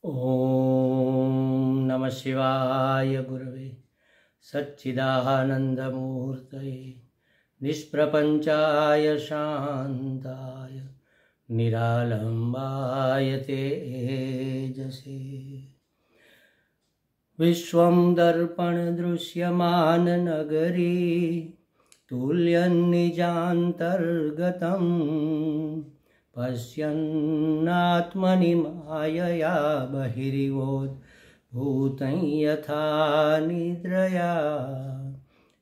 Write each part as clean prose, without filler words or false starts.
ओम नमः शिवाय गुरवे सच्चिदानंदमूर्तये निष्प्रपंचाय शांताय निरालंबाय तेजसे विश्वं दर्पण दृश्यमान नगरी तुल्यन्निजान्तर्गतं पश्यन्नात्मनि मायया बहिरिवोद्भूतं यथा निद्रया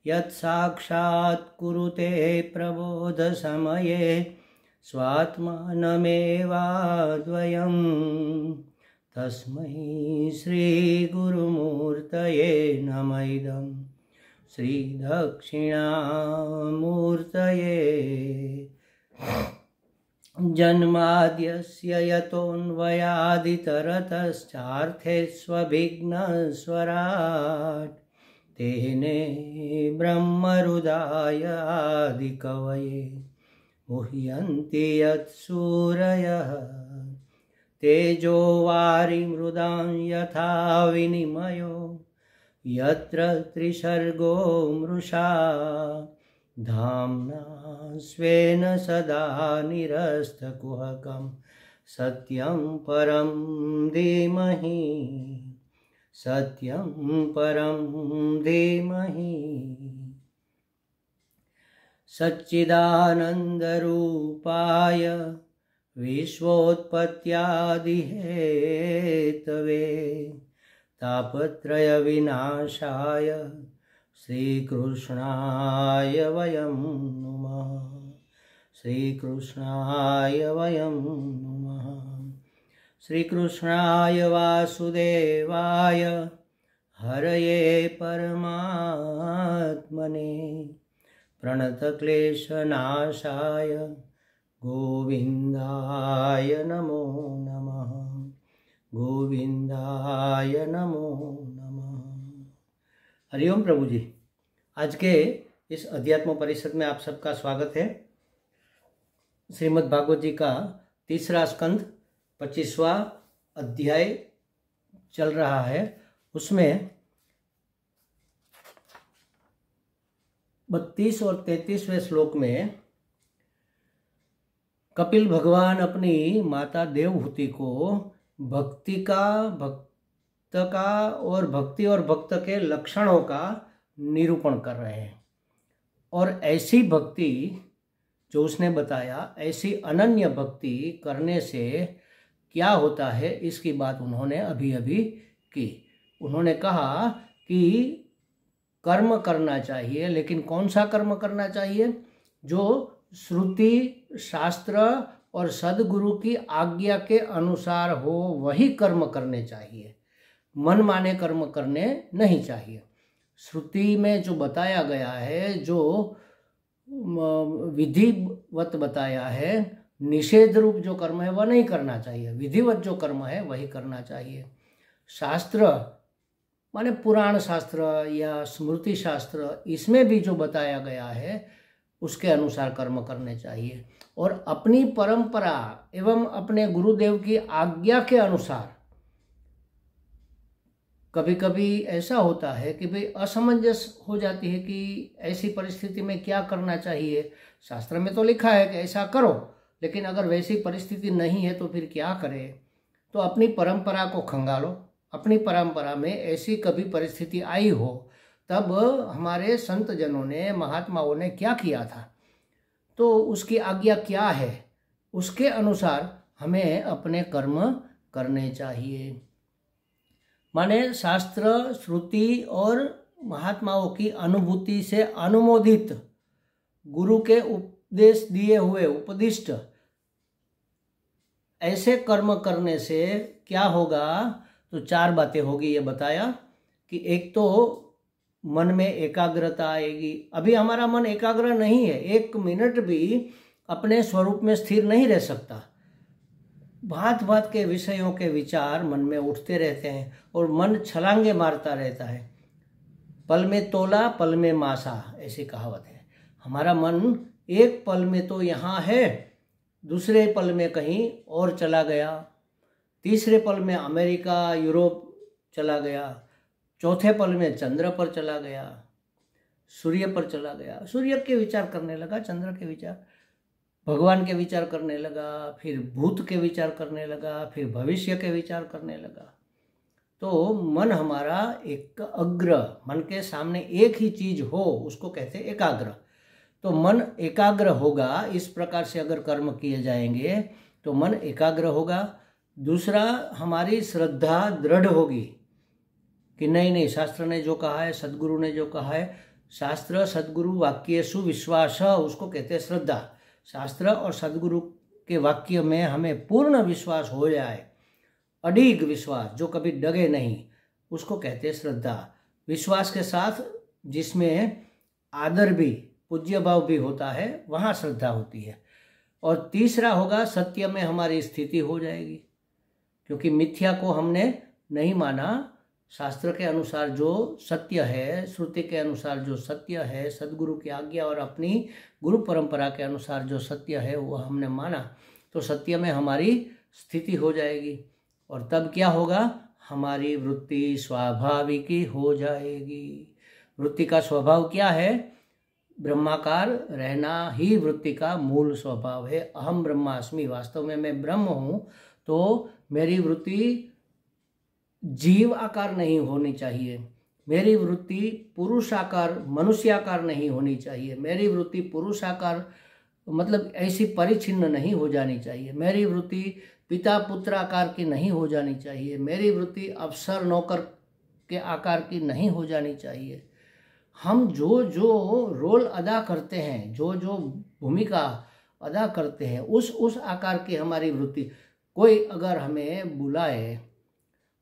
यत्साक्षात् कुरुते प्रबोधसमये स्वात्मानमेवाद्वयं तस्मै श्रीगुरुमूर्तये नमः इदं श्रीदक्षिणामूर्तये जन्माद्यस्य यतोऽन्वयादितरतश्चार्थेष्वभिघ्नस्वराट् तेने ब्रह्महृदाय आदिकवये मुह्यन्ति यत्सूरयः तेजो वारिमृदां यथा विनिमयो यत्र त्रिसर्गो मृषा धाम्ना स्वेन सदा निरस्तकुहकं सत्यं परं धीमहि सत्यं परं धीमहि सच्चिदानन्दरूपाय विश्वोत्पत्त्यादिहेतवे तापत्रयविनाशाय श्रीकृष्णाय वयं नुमः श्रीकृष्णाय वयं नुमः श्रीकृष्णाय वासुदेवाय हरये परमात्मने प्रणतक्लेशनाशाय गोविन्दाय नमो नमः गोविन्दाय नमो नमः। हरिओम प्रभु जी। आज के इस अध्यात्म परिषद में आप सबका स्वागत है। श्रीमद् भागवत जी का तीसरा स्कंद 25वां अध्याय चल रहा है। उसमें 32 और 33वें श्लोक में कपिल भगवान अपनी माता देवहूति को भक्ति का, भक्त का और भक्ति और भक्त के लक्षणों का निरूपण कर रहे हैं। और ऐसी भक्ति जो उसने बताया, ऐसी अनन्य भक्ति करने से क्या होता है, इसकी बात उन्होंने अभी अभी की। उन्होंने कहा कि कर्म करना चाहिए, लेकिन कौन सा कर्म करना चाहिए? जो श्रुति, शास्त्र और सद्गुरु की आज्ञा के अनुसार हो, वही कर्म करने चाहिए। मन माने कर्म करने नहीं चाहिए। श्रुति में जो बताया गया है, जो विधिवत बताया है, निषेध रूप जो कर्म है वह नहीं करना चाहिए। विधिवत जो कर्म है वही करना चाहिए। शास्त्र माने पुराण शास्त्र या स्मृति शास्त्र, इसमें भी जो बताया गया है उसके अनुसार कर्म करने चाहिए। और अपनी परंपरा एवं अपने गुरुदेव की आज्ञा के अनुसार। कभी कभी ऐसा होता है कि भाई असमंजस हो जाती है कि ऐसी परिस्थिति में क्या करना चाहिए। शास्त्र में तो लिखा है कि ऐसा करो, लेकिन अगर वैसी परिस्थिति नहीं है तो फिर क्या करें? तो अपनी परंपरा को खंगालो। अपनी परंपरा में ऐसी कभी परिस्थिति आई हो, तब हमारे संत जनों ने, महात्माओं ने क्या किया था, तो उसकी आज्ञा क्या है, उसके अनुसार हमें अपने कर्म करने चाहिए। माने शास्त्र, श्रुति और महात्माओं की अनुभूति से अनुमोदित, गुरु के उपदेश दिए हुए, उपदिष्ट ऐसे कर्म करने से क्या होगा? तो 4 बातें होगी। ये बताया कि एक तो मन में एकाग्रता आएगी। अभी हमारा मन एकाग्र नहीं है, 1 मिनट भी अपने स्वरूप में स्थिर नहीं रह सकता। भांत भांत के विषयों के विचार मन में उठते रहते हैं और मन छलांगे मारता रहता है। पल में तोला पल में मासा, ऐसी कहावत है। हमारा मन एक पल में तो यहाँ है, दूसरे पल में कहीं और चला गया। तीसरे पल में अमेरिका यूरोप चला गया, चौथे पल में चंद्र पर चला गया, सूर्य पर चला गया, सूर्य के विचार करने लगा, चंद्र के विचार, भगवान के विचार करने लगा, फिर भूत के विचार करने लगा, फिर भविष्य के विचार करने लगा। तो मन हमारा एक अग्र, मन के सामने एक ही चीज हो उसको कहते हैं एकाग्र। तो मन एकाग्र होगा, इस प्रकार से अगर कर्म किए जाएंगे तो मन एकाग्र होगा। दूसरा, हमारी श्रद्धा दृढ़ होगी कि नहीं, शास्त्र ने जो कहा है, सदगुरु ने जो कहा है, शास्त्र सदगुरु वाक्येषु विश्वास, उसको कहते हैं श्रद्धा। शास्त्र और सदगुरु के वाक्य में हमें पूर्ण विश्वास हो जाए, अडिग विश्वास जो कभी डगे नहीं, उसको कहते हैं श्रद्धा। विश्वास के साथ जिसमें आदर भी, पूज्य भाव भी होता है, वहाँ श्रद्धा होती है। और तीसरा होगा, सत्य में हमारी स्थिति हो जाएगी, क्योंकि मिथ्या को हमने नहीं माना। शास्त्र के अनुसार जो सत्य है, श्रुति के अनुसार जो सत्य है, सदगुरु की आज्ञा और अपनी गुरु परंपरा के अनुसार जो सत्य है वो हमने माना, तो सत्य में हमारी स्थिति हो जाएगी। और तब क्या होगा, हमारी वृत्ति स्वाभाविकी हो जाएगी। वृत्ति का स्वभाव क्या है? ब्रह्माकार रहना ही वृत्ति का मूल स्वभाव है। अहम ब्रह्मास्मि, वास्तव में मैं ब्रह्म हूँ, तो मेरी वृत्ति जीव आकार नहीं होनी चाहिए, मेरी वृत्ति पुरुषाकार मनुष्याकार नहीं होनी चाहिए, मेरी वृत्ति पुरुषाकार मतलब ऐसी परिच्छिन्न नहीं हो जानी चाहिए, मेरी वृत्ति पिता पुत्र आकार की नहीं हो जानी चाहिए, मेरी वृत्ति अफसर नौकर के आकार की नहीं हो जानी चाहिए। हम जो जो रोल अदा करते हैं, जो जो भूमिका अदा करते हैं, उस आकार की हमारी वृत्ति। कोई अगर हमें बुलाए,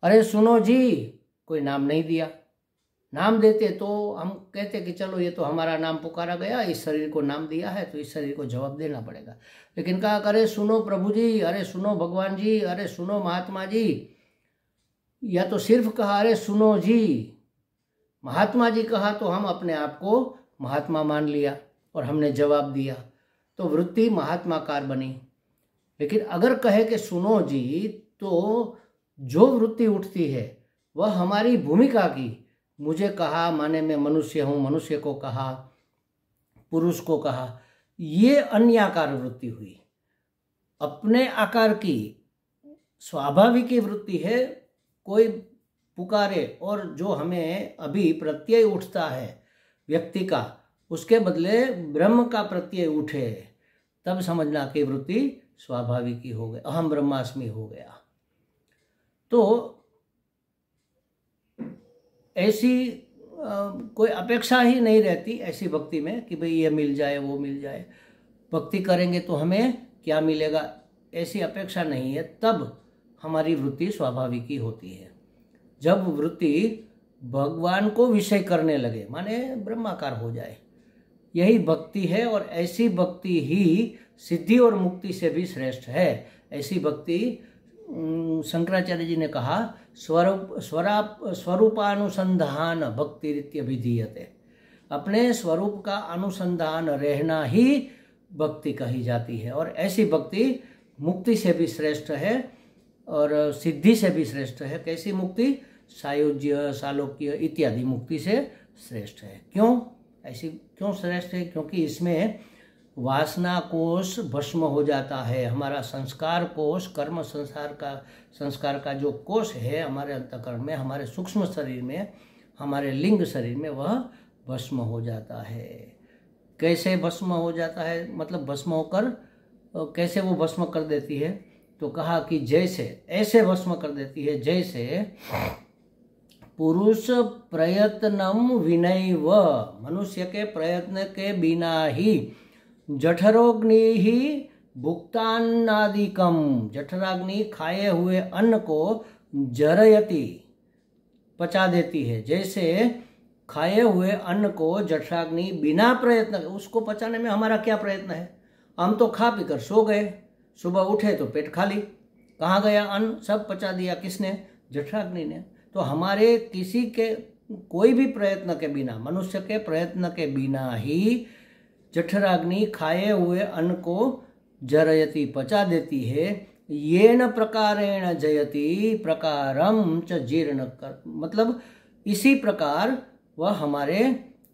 अरे सुनो जी, कोई नाम नहीं दिया, नाम देते तो हम कहते कि चलो ये तो हमारा नाम पुकारा गया, इस शरीर को नाम दिया है तो इस शरीर को जवाब देना पड़ेगा। लेकिन कहा, अरे सुनो प्रभु जी, अरे सुनो भगवान जी, अरे सुनो महात्मा जी, या तो सिर्फ कहा अरे सुनो जी, महात्मा जी कहा तो हम अपने आप को महात्मा मान लिया और हमने जवाब दिया, तो वृत्ति महात्माकार बनी। लेकिन अगर कहे कि सुनो जी, तो जो वृत्ति उठती है वह हमारी भूमिका की, मुझे कहा माने मैं मनुष्य हूँ, मनुष्य को कहा, पुरुष को कहा, ये अन्याकार वृत्ति हुई। अपने आकार की स्वाभाविक वृत्ति है, कोई पुकारे और जो हमें अभी प्रत्यय उठता है व्यक्ति का, उसके बदले ब्रह्म का प्रत्यय उठे, तब समझना कि वृत्ति स्वाभाविक ही हो गई, अहम ब्रह्मास्मि हो गया। तो ऐसी कोई अपेक्षा ही नहीं रहती ऐसी भक्ति में कि भाई ये मिल जाए वो मिल जाए, भक्ति करेंगे तो हमें क्या मिलेगा, ऐसी अपेक्षा नहीं है। तब हमारी वृत्ति स्वाभाविक ही होती है। जब वृत्ति भगवान को विषय करने लगे, माने ब्रह्माकार हो जाए, यही भक्ति है। और ऐसी भक्ति ही सिद्धि और मुक्ति से भी श्रेष्ठ है। ऐसी भक्ति शंकराचार्य जी ने कहा, स्वरूपानुसंधान भक्ति रीत्यभिधीयते, अपने स्वरूप का अनुसंधान रहना ही भक्ति कही जाती है। और ऐसी भक्ति मुक्ति से भी श्रेष्ठ है और सिद्धि से भी श्रेष्ठ है। कैसी मुक्ति? सायुज्य, सालोक्य इत्यादि मुक्ति से श्रेष्ठ है। क्यों ऐसी क्यों श्रेष्ठ है? क्योंकि इसमें वासना कोश भस्म हो जाता है, हमारा संस्कार कोश, कर्म संस्कार का जो कोश है हमारे अंतःकरण में, हमारे सूक्ष्म शरीर में, हमारे लिंग शरीर में, वह भस्म हो जाता है। कैसे भस्म हो जाता है? मतलब भस्म होकर कैसे वो भस्म कर देती है? तो कहा कि जैसे, ऐसे भस्म कर देती है जैसे पुरुष प्रयत्नम विनैव, मनुष्य के प्रयत्न के बिना ही जठरोग्नि ही भुक्तान्नादिकम, जठराग्नि खाए हुए अन्न को जरयति, पचा देती है। जैसे खाए हुए अन्न को जठराग्नि बिना प्रयत्न, उसको पचाने में हमारा क्या प्रयत्न है? हम तो खा पी कर सो गए, सुबह उठे तो पेट खाली, कहाँ गया अन्न? सब पचा दिया किसने? जठराग्नि ने। तो हमारे किसी के कोई भी प्रयत्न के बिना, मनुष्य के प्रयत्न के बिना ही जठराग्नि खाए हुए अन्न को जरयति, पचा देती है। येन प्रकारेण जयति प्रकारम च जीर्ण कर, मतलब इसी प्रकार वह हमारे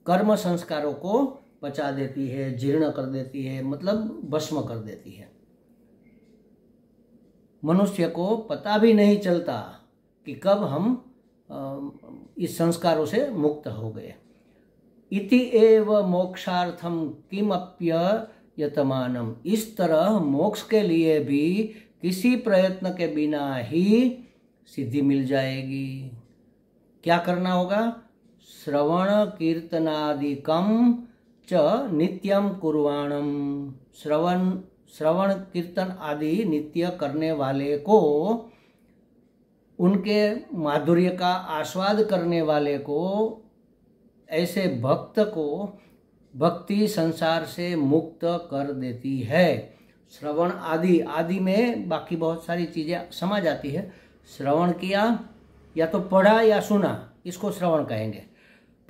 कर्म संस्कारों को पचा देती है, जीर्ण कर देती है, मतलब भस्म कर देती है। मनुष्य को पता भी नहीं चलता कि कब हम इस संस्कारों से मुक्त हो गए। इति एव मोक्षार्थम किमप्य यतमानम, इस तरह मोक्ष के लिए भी किसी प्रयत्न के बिना ही सिद्धि मिल जाएगी। क्या करना होगा? श्रवण कीर्तनादिकम च नित्यम कुर्वाणम, श्रवण कीर्तन आदि नित्य करने वाले को, उनके माधुर्य का आस्वाद करने वाले को, ऐसे भक्त को भक्ति संसार से मुक्त कर देती है। श्रवण आदि, आदि में बाकी बहुत सारी चीज़ें समा जाती है। श्रवण किया या तो पढ़ा या सुना, इसको श्रवण कहेंगे।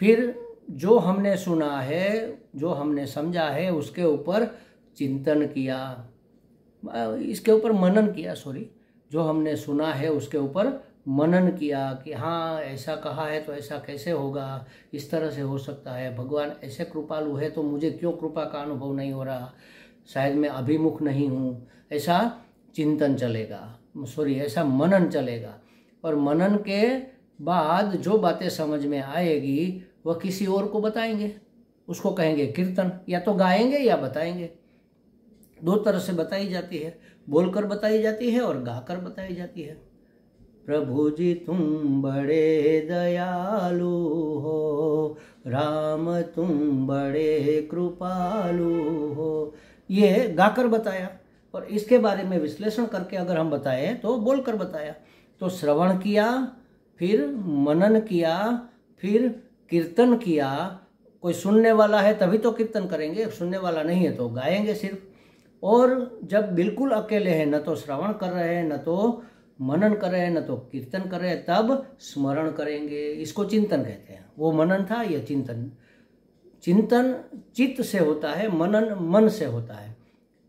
फिर जो हमने सुना है, जो हमने समझा है, उसके ऊपर चिंतन किया, इसके ऊपर मनन किया, जो हमने सुना है उसके ऊपर मनन किया कि हाँ ऐसा कहा है तो ऐसा कैसे होगा, इस तरह से हो सकता है, भगवान ऐसे कृपालु है तो मुझे क्यों कृपा का अनुभव नहीं हो रहा, शायद मैं अभिमुख नहीं हूँ, ऐसा चिंतन चलेगा, ऐसा मनन चलेगा। और मनन के बाद जो बातें समझ में आएगी वह किसी और को बताएंगे, उसको कहेंगे कीर्तन, या तो गाएंगे या बताएंगे। दो तरह से बताई जाती है, बोलकर बताई जाती है और गाकर बताई जाती है। प्रभु जी तुम बड़े दयालु हो, राम तुम बड़े कृपालु हो, ये गाकर बताया। और इसके बारे में विश्लेषण करके अगर हम बताएं तो बोलकर बताया। तो श्रवण किया, फिर मनन किया, फिर कीर्तन किया। कोई सुनने वाला है तभी तो कीर्तन करेंगे, सुनने वाला नहीं है तो गाएंगे सिर्फ। और जब बिल्कुल अकेले हैं, न तो श्रवण कर रहे हैं, न तो मनन कर रहे हैं, न तो कीर्तन कर रहे हैं, तब स्मरण करेंगे। इसको चिंतन कहते हैं। वो मनन था, यह चिंतन। चिंतन चित्त से होता है, मनन मन से होता है।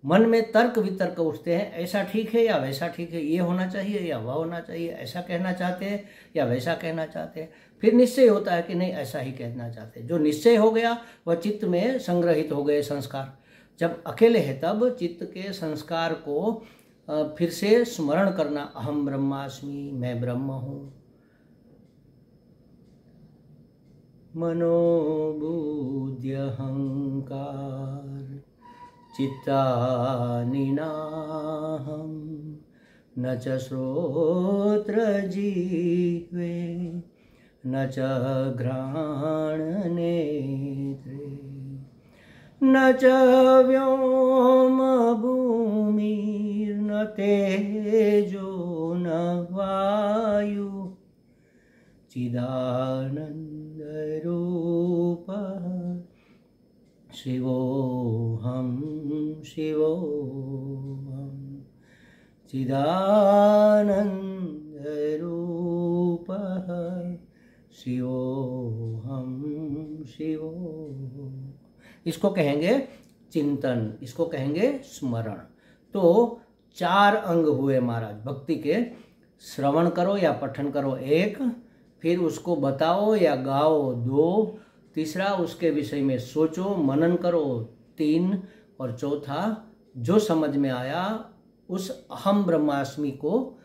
मन में तर्क वितर्क उठते हैं, ऐसा ठीक है या वैसा ठीक है, ये होना चाहिए या वह होना चाहिए, ऐसा कहना चाहते हैं या वैसा कहना चाहते हैं। फिर निश्चय होता है कि नहीं, ऐसा ही कहना चाहते हैं। जो निश्चय हो गया वह चित्त में संग्रहित हो गए संस्कार। जब अकेले है तब चित्त के संस्कार को फिर से स्मरण करना, अहम ब्रह्मास्मि, मैं ब्रह्म हूँ। मनोबुद्धि अहंकार चित्तानि नाहं, न च श्रोत्र जिह्वे न च घ्राण नेत्रे न च व्योम भूमिर्न तेजो न वायु, चिदानंद रूपः शिवोऽहं शिवोऽहं, चिदानन्दरूपः शिवोऽहं शिवोऽहं। इसको कहेंगे चिंतन, इसको कहेंगे स्मरण। तो 4 अंग हुए महाराज भक्ति के। श्रवण करो या पठन करो 1, फिर उसको बताओ या गाओ 2, तीसरा उसके विषय में सोचो मनन करो 3, और चौथा जो समझ में आया उस अहम ब्रह्मास्मि को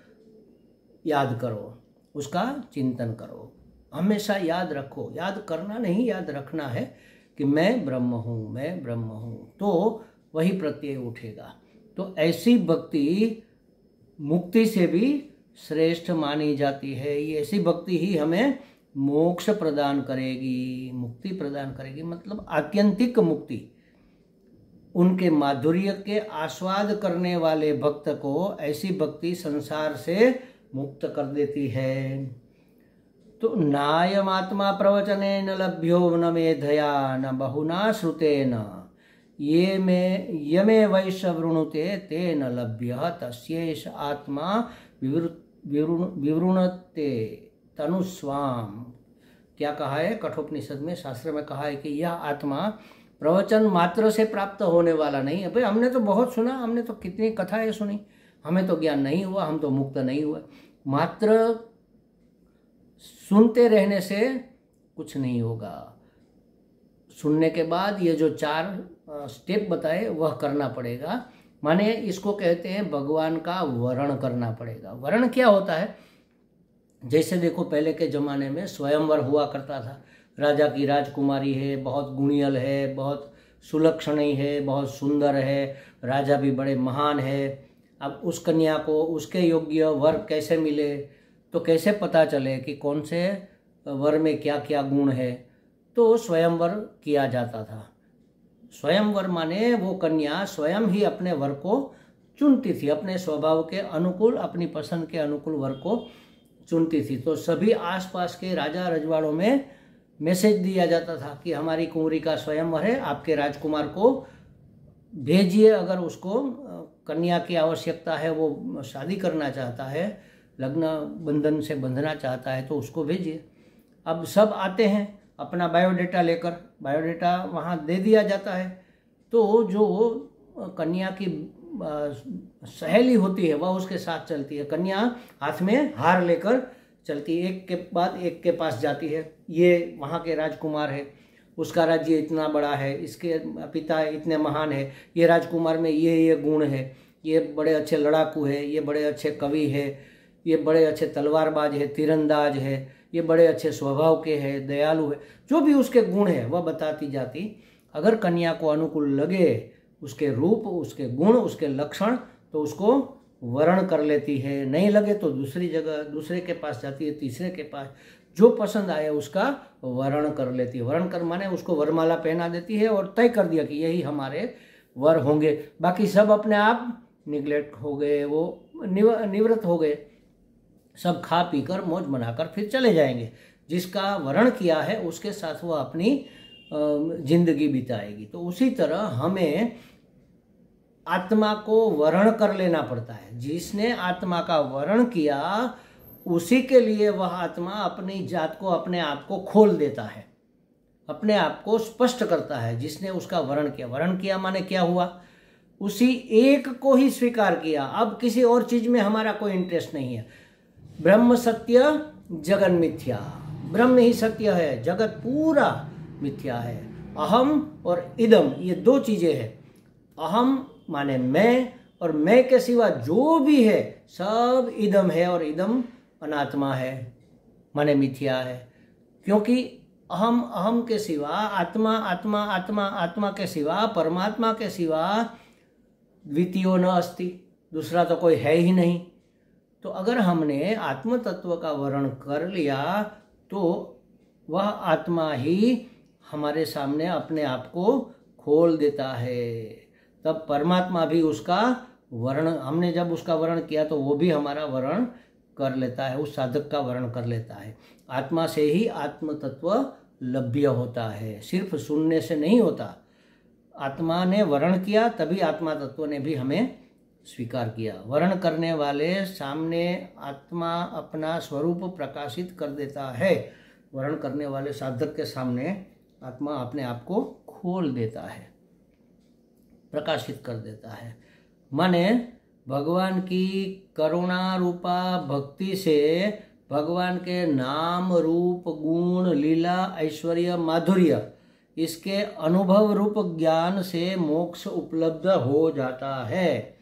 याद करो, उसका चिंतन करो। हमेशा याद रखो, याद करना नहीं, याद रखना है कि मैं ब्रह्म हूँ, मैं ब्रह्म हूँ, तो वही प्रत्यय उठेगा। तो ऐसी भक्ति मुक्ति से भी श्रेष्ठ मानी जाती है। ये ऐसी भक्ति ही हमें मोक्ष प्रदान करेगी, मुक्ति प्रदान करेगी, मतलब आत्यंतिक मुक्ति। उनके माधुर्य के आस्वाद करने वाले भक्त को ऐसी भक्ति संसार से मुक्त कर देती है। तो नायमात्मा प्रवचनेन लभ्यो न मेधया न बहुना श्रुतेन, ये यमे वैश्य वृणुते तेन लभ्यः तस्यैष आत्मा विवृणते तनुस्वाम। क्या कहा है कठोपनिषद में, शास्त्र में कहा है कि यह आत्मा प्रवचन मात्र से प्राप्त होने वाला नहीं है। भाई हमने तो बहुत सुना, हमने तो कितनी कथाएं सुनी, हमें तो ज्ञान नहीं हुआ, हम तो मुक्त नहीं हुए। मात्र सुनते रहने से कुछ नहीं होगा। सुनने के बाद ये जो 4 स्टेप बताए वह करना पड़ेगा। माने इसको कहते हैं भगवान का वरण करना पड़ेगा। वरण क्या होता है? जैसे देखो पहले के ज़माने में स्वयंवर हुआ करता था। राजा की राजकुमारी है, बहुत गुणियल है, बहुत सुलक्षणी है, बहुत सुंदर है, राजा भी बड़े महान है। अब उस कन्या को उसके योग्य वर कैसे मिले, तो कैसे पता चले कि कौन से वर में क्या क्या गुण है? तो स्वयंवर किया जाता था। स्वयंवर माने वो कन्या स्वयं ही अपने वर को चुनती थी, अपने स्वभाव के अनुकूल, अपनी पसंद के अनुकूल वर को चुनती थी। तो सभी आसपास के राजा रजवाड़ों में मैसेज दिया जाता था कि हमारी कुंवरी का स्वयंवर है, आपके राजकुमार को भेजिए। अगर उसको कन्या की आवश्यकता है, वो शादी करना चाहता है, लग्न बंधन से बंधना चाहता है, तो उसको भेजिए। अब सब आते हैं अपना बायोडेटा लेकर, बायोडेटा वहाँ दे दिया जाता है। तो जो कन्या की सहेली होती है वह उसके साथ चलती है। कन्या हाथ में हार लेकर चलती है, एक के बाद एक के पास जाती है। ये वहाँ के राजकुमार है, उसका राज्य इतना बड़ा है, इसके पिता इतने महान है, ये राजकुमार में ये गुण है, ये बड़े अच्छे लड़ाकू है, ये बड़े अच्छे कवि है, ये बड़े अच्छे तलवारबाज है, तीरंदाज है, ये बड़े अच्छे स्वभाव के हैं, दयालु है। जो भी उसके गुण है वह बताती जाती। अगर कन्या को अनुकूल लगे उसके रूप, उसके गुण, उसके लक्षण, तो उसको वरण कर लेती है। नहीं लगे तो दूसरी जगह, दूसरे के पास जाती है, तीसरे के पास, जो पसंद आए उसका वरण कर लेती है। वरण कर माने उसको वरमाला पहना देती है और तय कर दिया कि यही हमारे वर होंगे। बाकी सब अपने आप निगलेक्ट हो गए, वो निवृत्त हो गए, सब खा पी कर मौज मनाकर फिर चले जाएंगे। जिसका वरण किया है उसके साथ वो अपनी जिंदगी बिताएगी। तो उसी तरह हमें आत्मा को वरण कर लेना पड़ता है। जिसने आत्मा का वरण किया उसी के लिए वह आत्मा अपनी जात को, अपने आप को खोल देता है, अपने आप को स्पष्ट करता है। जिसने उसका वरण किया, वरण किया माने क्या हुआ? उसी एक को ही स्वीकार किया। अब किसी और चीज में हमारा कोई इंटरेस्ट नहीं है। ब्रह्म सत्य, जगन मिथ्या। ब्रह्म ही सत्य है, जगत पूरा मिथ्या है। अहम और इदम, ये 2 चीजें हैं। अहम माने मैं, और मैं के सिवा जो भी है सब इदम है, और इदम अनात्मा है, माने मिथ्या है। क्योंकि अहम, अहम के सिवा, आत्मा, आत्मा, आत्मा, आत्मा के सिवा, परमात्मा के सिवा द्वितीयो न अस्ति, दूसरा तो कोई है ही नहीं। तो अगर हमने आत्म तत्व का वर्ण कर लिया तो वह आत्मा ही हमारे सामने अपने आप को खोल देता है। तब परमात्मा भी उसका वर्ण, हमने जब उसका वर्ण किया तो वो भी हमारा वर्ण कर लेता है, उस साधक का वर्ण कर लेता है। आत्मा से ही आत्म तत्व लभ्य होता है, सिर्फ सुनने से नहीं होता। आत्मा ने वर्ण किया तभी आत्मा तत्व ने भी हमें स्वीकार किया। वर्ण करने वाले सामने आत्मा अपना स्वरूप प्रकाशित कर देता है। वर्ण करने वाले साधक के सामने आत्मा अपने आप को खोल देता है, प्रकाशित कर देता है। माने भगवान की करुणा रूपा भक्ति से भगवान के नाम, रूप, गुण, लीला, ऐश्वर्य, माधुर्य, इसके अनुभव रूप ज्ञान से मोक्ष उपलब्ध हो जाता है।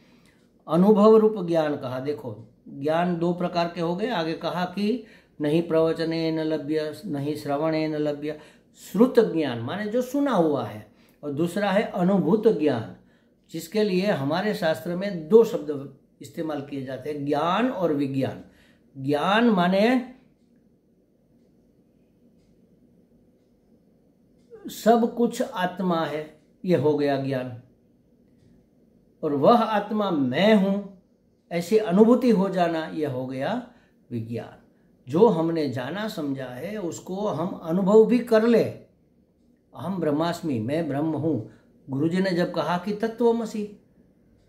अनुभव रूप ज्ञान कहा, देखो ज्ञान 2 प्रकार के हो गए। आगे कहा कि नहीं प्रवचने न लभ्य, नहीं श्रवणे न लभ्य। श्रुत ज्ञान माने जो सुना हुआ है, और दूसरा है अनुभूत ज्ञान, जिसके लिए हमारे शास्त्र में 2 शब्द इस्तेमाल किए जाते हैं, ज्ञान और विज्ञान। ज्ञान माने सब कुछ आत्मा है, ये हो गया ज्ञान। और वह आत्मा मैं हूं, ऐसी अनुभूति हो जाना, यह हो गया विज्ञान। जो हमने जाना समझा है उसको हम अनुभव भी कर ले। अहम ब्रह्मास्मि, मैं ब्रह्म हूं। गुरुजी ने जब कहा कि तत्वमसि,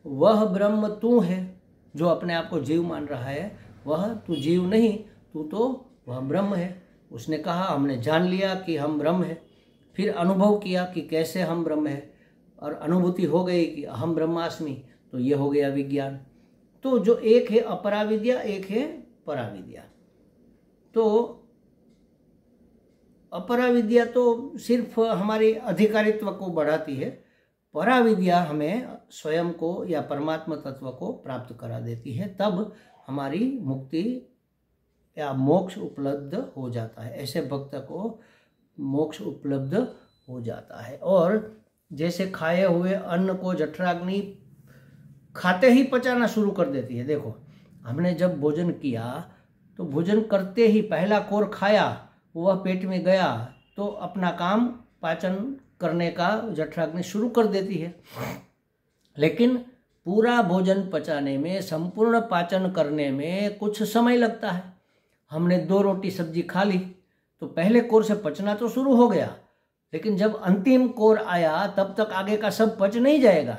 वह ब्रह्म तू है। जो अपने आप को जीव मान रहा है वह तू जीव नहीं, तू तो वह ब्रह्म है। उसने कहा, हमने जान लिया कि हम ब्रह्म है। फिर अनुभव किया कि कैसे हम ब्रह्म है, और अनुभूति हो गई कि अहम ब्रह्मास्मि, तो ये हो गया विज्ञान। तो जो एक है अपराविद्या, एक है पराविद्या। तो अपराविद्या तो सिर्फ हमारी अधिकारित्व को बढ़ाती है, पराविद्या हमें स्वयं को या परमात्मा तत्व को प्राप्त करा देती है, तब हमारी मुक्ति या मोक्ष उपलब्ध हो जाता है। ऐसे भक्त को मोक्ष उपलब्ध हो जाता है। और जैसे खाए हुए अन्न को जठराग्नि खाते ही पचाना शुरू कर देती है। देखो, हमने जब भोजन किया तो भोजन करते ही पहला कोर खाया, वह पेट में गया तो अपना काम पाचन करने का जठराग्नि शुरू कर देती है। लेकिन पूरा भोजन पचाने में, संपूर्ण पाचन करने में कुछ समय लगता है। हमने 2 रोटी सब्जी खा ली तो पहले कोर से पचना तो शुरू हो गया, लेकिन जब अंतिम कोर आया तब तक आगे का सब पच नहीं जाएगा।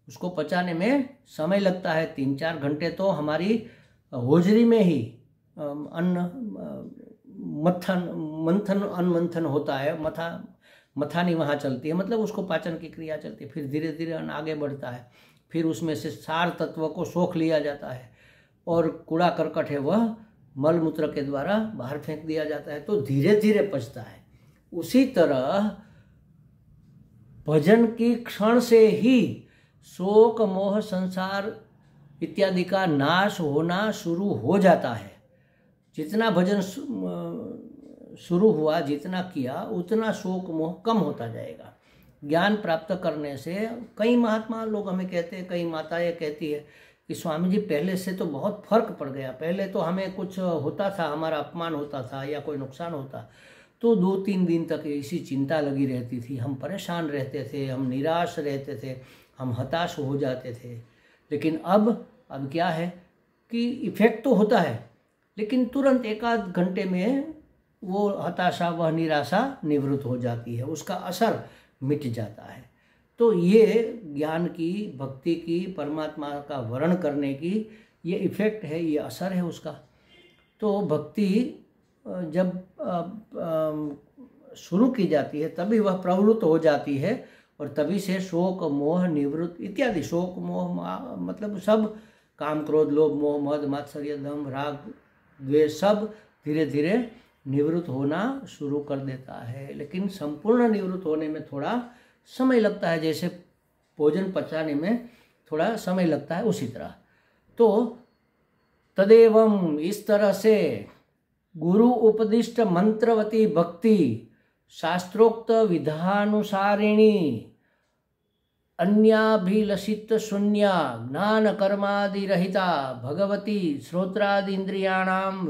उसको पचाने में समय लगता है। 3-4 घंटे तो हमारी होजरी में ही अन्न मंथन होता है, मथानी वहाँ चलती है, मतलब उसको पाचन की क्रिया चलती है। फिर धीरे धीरे अन्न आगे बढ़ता है, फिर उसमें से सार तत्व को सोख लिया जाता है और कूड़ा करकट है वह मल मूत्र के द्वारा बाहर फेंक दिया जाता है, तो धीरे धीरे पचता है। उसी तरह भजन की क्षण से ही शोक मोह संसार इत्यादि का नाश होना शुरू हो जाता है। जितना भजन शुरू हुआ, जितना किया, उतना शोक मोह कम होता जाएगा। ज्ञान प्राप्त करने से कई महात्मा लोग हमें कहते हैं, कई माताएं कहती है कि स्वामी जी पहले से तो बहुत फर्क पड़ गया। पहले तो हमें कुछ होता था, हमारा अपमान होता था या कोई नुकसान होता तो 2-3 दिन तक ऐसी चिंता लगी रहती थी, हम परेशान रहते थे, हम निराश रहते थे, हम हताश हो जाते थे। लेकिन अब क्या है कि इफेक्ट तो होता है, लेकिन तुरंत 1-8 घंटे में वो हताशा, वह निराशा निवृत्त हो जाती है, उसका असर मिट जाता है। तो ये ज्ञान की, भक्ति की, परमात्मा का वर्ण करने की ये इफेक्ट है, ये असर है उसका। तो भक्ति जब शुरू की जाती है तभी वह प्रवृत्त हो जाती है और तभी से शोक मोह निवृत्त इत्यादि, शोक मोह मतलब सब काम क्रोध लोभ मोह मद मात्सर्य दम राग द्वेष सब धीरे धीरे निवृत्त होना शुरू कर देता है। लेकिन संपूर्ण निवृत्त होने में थोड़ा समय लगता है, जैसे भोजन पचाने में थोड़ा समय लगता है उसी तरह। तो तदेवं, इस तरह से गुरु उपदिष्ट मंत्रवती भक्ति शास्त्रोक्त विधानुसारिणी अन्याभिलषित शून्या ज्ञान कर्मादि रहिता भगवती श्रोत्रादि इंद्रियाणाम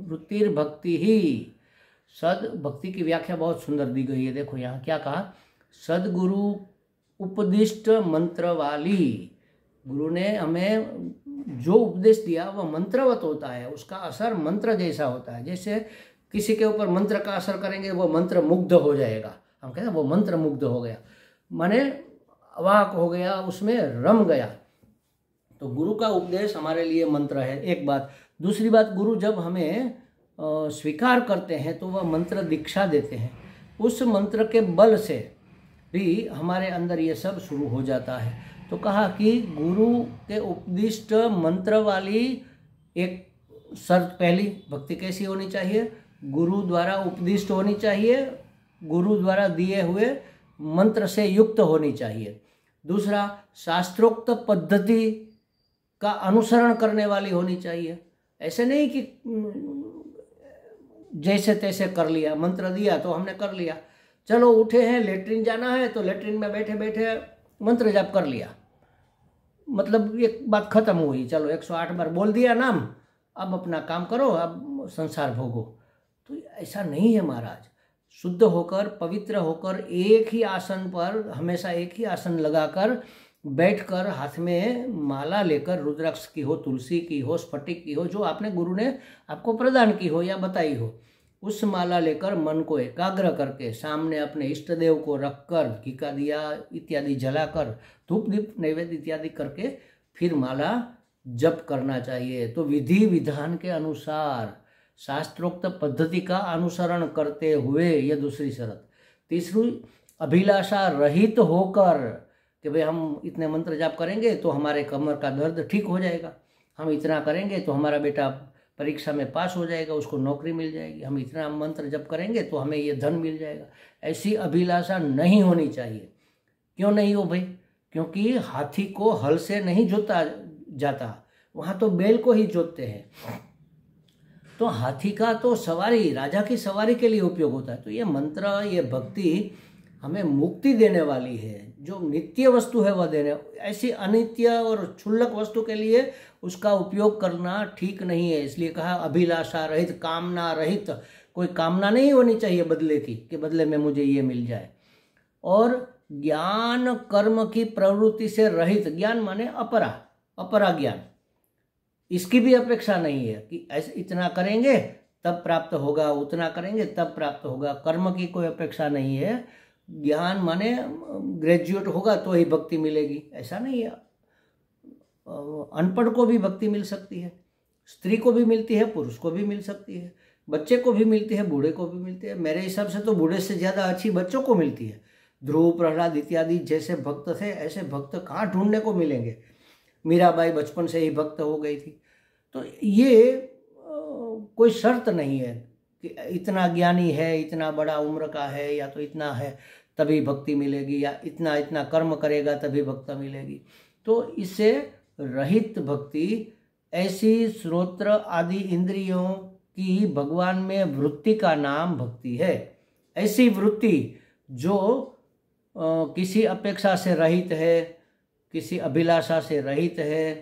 वृत्तिर्भक्ति ही। सद भक्ति की व्याख्या बहुत सुंदर दी गई है। देखो यहाँ क्या कहा, सदगुरु उपदिष्ट मंत्र वाली। गुरु ने हमें जो उपदेश दिया वह मंत्रवत होता है, उसका असर मंत्र जैसा होता है। जैसे किसी के ऊपर मंत्र का असर करेंगे वो मंत्र मुग्ध हो जाएगा, हम कहते हैं वो मंत्र मुग्ध हो गया, माने अवाक हो गया, उसमें रम गया। तो गुरु का उपदेश हमारे लिए मंत्र है, एक बात। दूसरी बात, गुरु जब हमें स्वीकार करते हैं तो वह मंत्र दीक्षा देते हैं, उस मंत्र के बल से भी हमारे अंदर ये सब शुरू हो जाता है। तो कहा कि गुरु के उपदिष्ट मंत्र वाली एक शर्त, पहली भक्ति कैसी होनी चाहिए, गुरु द्वारा उपदिष्ट होनी चाहिए, गुरु द्वारा दिए हुए मंत्र से युक्त होनी चाहिए। दूसरा, शास्त्रोक्त पद्धति का अनुसरण करने वाली होनी चाहिए। ऐसे नहीं कि जैसे तैसे कर लिया, मंत्र दिया तो हमने कर लिया, चलो उठे हैं लेटरिन जाना है तो लेटरिन में बैठे बैठे मंत्र जाप कर लिया, मतलब एक बात खत्म हुई, चलो 108 बार बोल दिया नाम, अब अपना काम करो, अब संसार भोगो। तो ऐसा नहीं है महाराज। शुद्ध होकर, पवित्र होकर, एक ही आसन पर, हमेशा एक ही आसन लगाकर बैठकर, हाथ में माला लेकर, रुद्राक्ष की हो, तुलसी की हो, स्फटिक की हो, जो आपने गुरु ने आपको प्रदान की हो या बताई हो, उस माला लेकर मन को एकाग्र करके सामने अपने इष्ट देव को रखकर, घी का दिया इत्यादि जलाकर, धूप दीप नैवेद्य इत्यादि करके फिर माला जप करना चाहिए। तो विधि विधान के अनुसार, शास्त्रोक्त पद्धति का अनुसरण करते हुए, यह दूसरी शर्त। तीसरी, अभिलाषा रहित होकर, कि भाई हम इतने मंत्र जाप करेंगे तो हमारे कमर का दर्द ठीक हो जाएगा, हम इतना करेंगे तो हमारा बेटा परीक्षा में पास हो जाएगा, उसको नौकरी मिल जाएगी, हम इतना मंत्र जप करेंगे तो हमें ये धन मिल जाएगा। ऐसी अभिलाषा नहीं होनी चाहिए। क्यों नहीं हो भाई? क्योंकि हाथी को हल से नहीं जोता जाता, वहाँ तो बैल को ही जोतते हैं। तो हाथी का तो सवारी, राजा की सवारी के लिए उपयोग होता है। तो ये मंत्र, ये भक्ति हमें मुक्ति देने वाली है। जो नित्य वस्तु है वह देने, ऐसी अनित्य और क्षुल्लक वस्तु के लिए उसका उपयोग करना ठीक नहीं है। इसलिए कहा अभिलाषा रहित, कामना रहित। कोई कामना नहीं होनी चाहिए बदले की, कि बदले में मुझे ये मिल जाए। और ज्ञान कर्म की प्रवृत्ति से रहित, ज्ञान माने अपरा ज्ञान, इसकी भी अपेक्षा नहीं है कि ऐसे इतना करेंगे तब प्राप्त होगा, उतना करेंगे तब प्राप्त होगा। कर्म की कोई अपेक्षा नहीं है। ज्ञान माने ग्रेजुएट होगा तो ही भक्ति मिलेगी, ऐसा नहीं है। अनपढ़ को भी भक्ति मिल सकती है, स्त्री को भी मिलती है, पुरुष को भी मिल सकती है, बच्चे को भी मिलती है, बूढ़े को भी मिलती है। मेरे हिसाब से तो बूढ़े से ज़्यादा अच्छी बच्चों को मिलती है। ध्रुव, प्रहलाद इत्यादि जैसे भक्त थे, ऐसे भक्त कहाँ ढूंढने को मिलेंगे। मीराबाई बचपन से ही भक्त हो गई थी। तो ये कोई शर्त नहीं है कि इतना ज्ञानी है, इतना बड़ा उम्र का है, या तो इतना है तभी भक्ति मिलेगी, या इतना इतना कर्म करेगा तभी भक्ति मिलेगी। तो इससे रहित भक्ति ऐसी श्रोत्र आदि इंद्रियों की भगवान में वृत्ति का नाम भक्ति है। ऐसी वृत्ति जो किसी अपेक्षा से रहित है, किसी अभिलाषा से रहित है,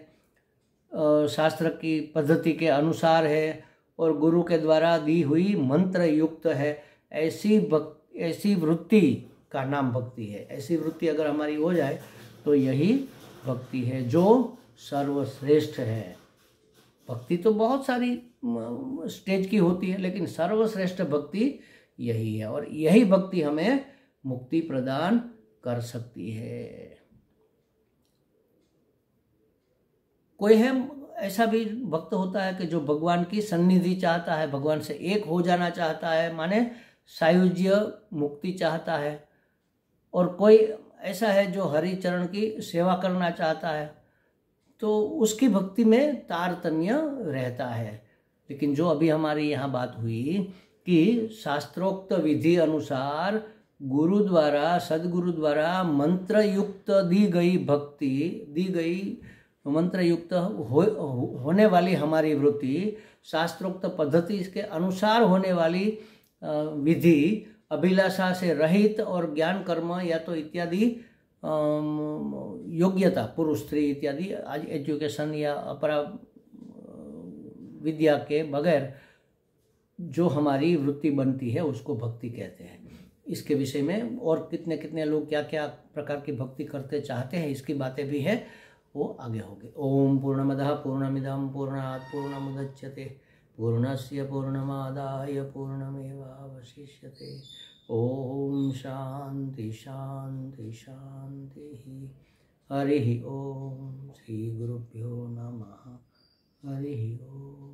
शास्त्र की पद्धति के अनुसार है और गुरु के द्वारा दी हुई मंत्र युक्त है, ऐसी वृत्ति का नाम भक्ति है। ऐसी वृत्ति अगर हमारी हो जाए तो यही भक्ति है जो सर्वश्रेष्ठ है। भक्ति तो बहुत सारी स्टेज की होती है, लेकिन सर्वश्रेष्ठ भक्ति यही है, और यही भक्ति हमें मुक्ति प्रदान कर सकती है। कोई है ऐसा भी भक्त होता है कि जो भगवान की सन्निधि चाहता है, भगवान से एक हो जाना चाहता है, माने सायुज्य मुक्ति चाहता है। और कोई ऐसा है जो हरि चरण की सेवा करना चाहता है, तो उसकी भक्ति में तारतम्य रहता है। लेकिन जो अभी हमारी यहाँ बात हुई कि शास्त्रोक्त विधि अनुसार गुरु द्वारा, सदगुरु द्वारा मंत्र युक्त दी गई भक्ति, दी गई मंत्र युक्त होने वाली हमारी वृत्ति, शास्त्रोक्त पद्धति के अनुसार होने वाली विधि, अभिलाषा से रहित और ज्ञान कर्म या तो इत्यादि योग्यता, पुरुष स्त्री इत्यादि आज एजुकेशन या अपरा विद्या के बगैर जो हमारी वृत्ति बनती है उसको भक्ति कहते हैं। इसके विषय में और कितने कितने लोग क्या क्या प्रकार की भक्ति करते चाहते हैं, इसकी बातें भी है, वो आगे होगी। ओम पूर्णमदः पूर्णमिदं पूर्णात् पूर्णमुदच्यते पूर्णस्य पूर्णमादाय पूर्णमेवावशिष्यते। ओम शांति शांति शांति। हरि ओम। श्री गुरुभ्यो नमः। हरि ओम।